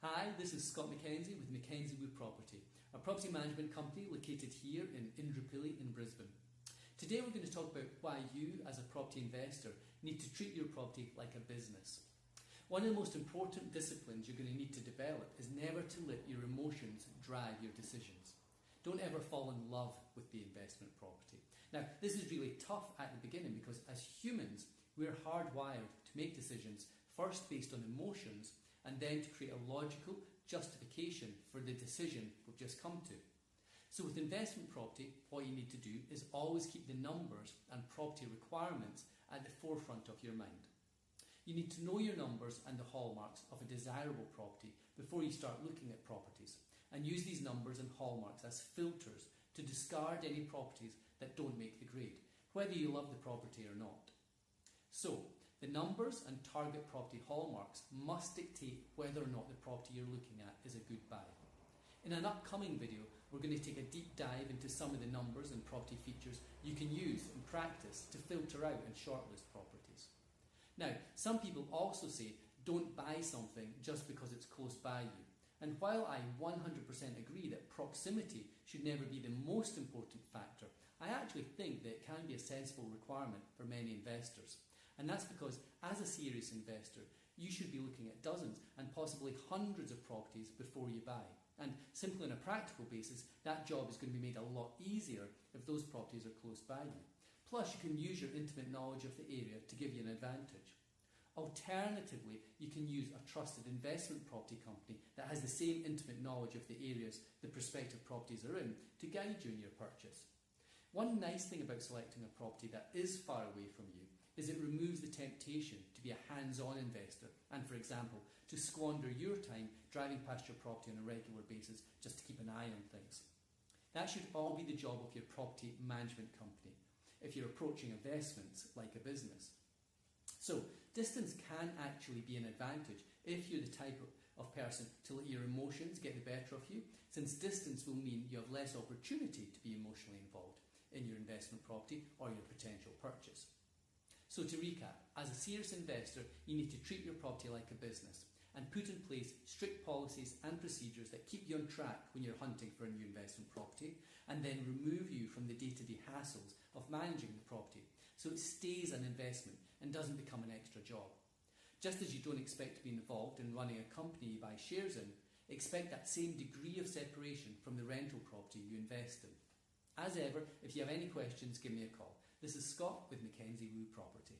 Hi, this is Scott McKenzie with McKenzie Wu Property, a property management company located here in Indooroopilly in Brisbane. Today we're going to talk about why you, as a property investor, need to treat your property like a business. One of the most important disciplines you're going to need to develop is never to let your emotions drive your decisions. Don't ever fall in love with the investment property. Now, this is really tough at the beginning because as humans, we're hardwired to make decisions first based on emotions and then to create a logical justification for the decision we've just come to. So with investment property, what you need to do is always keep the numbers and property requirements at the forefront of your mind. You need to know your numbers and the hallmarks of a desirable property before you start looking at properties, and use these numbers and hallmarks as filters to discard any properties that don't make the grade, whether you love the property or not. So, the numbers and target property hallmarks must dictate whether or not the property you're looking at is a good buy. In an upcoming video, we're going to take a deep dive into some of the numbers and property features you can use in practice to filter out and shortlist properties. Now, some people also say don't buy something just because it's close by you. And while I 100% agree that proximity should never be the most important factor, I actually think that it can be a sensible requirement for many investors. And that's because, as a serious investor, you should be looking at dozens and possibly hundreds of properties before you buy. And simply on a practical basis, that job is going to be made a lot easier if those properties are close by you. Plus, you can use your intimate knowledge of the area to give you an advantage. Alternatively, you can use a trusted investment property company that has the same intimate knowledge of the areas the prospective properties are in to guide you in your purchase. One nice thing about selecting a property that is far away from you is it removes the temptation to be a hands-on investor and, for example, to squander your time driving past your property on a regular basis just to keep an eye on things. That should all be the job of your property management company if you're approaching investments like a business. So, distance can actually be an advantage if you're the type of person to let your emotions get the better of you, since distance will mean you have less opportunity to be emotionally involved in your investment property or your potential purchase. So to recap, as a serious investor, you need to treat your property like a business and put in place strict policies and procedures that keep you on track when you're hunting for a new investment property, and then remove you from the day-to-day hassles of managing the property so it stays an investment and doesn't become an extra job. Just as you don't expect to be involved in running a company you buy shares in, expect that same degree of separation from the rental property you invest in. As ever, if you have any questions, give me a call. This is Scott with McKenzie Wu Property.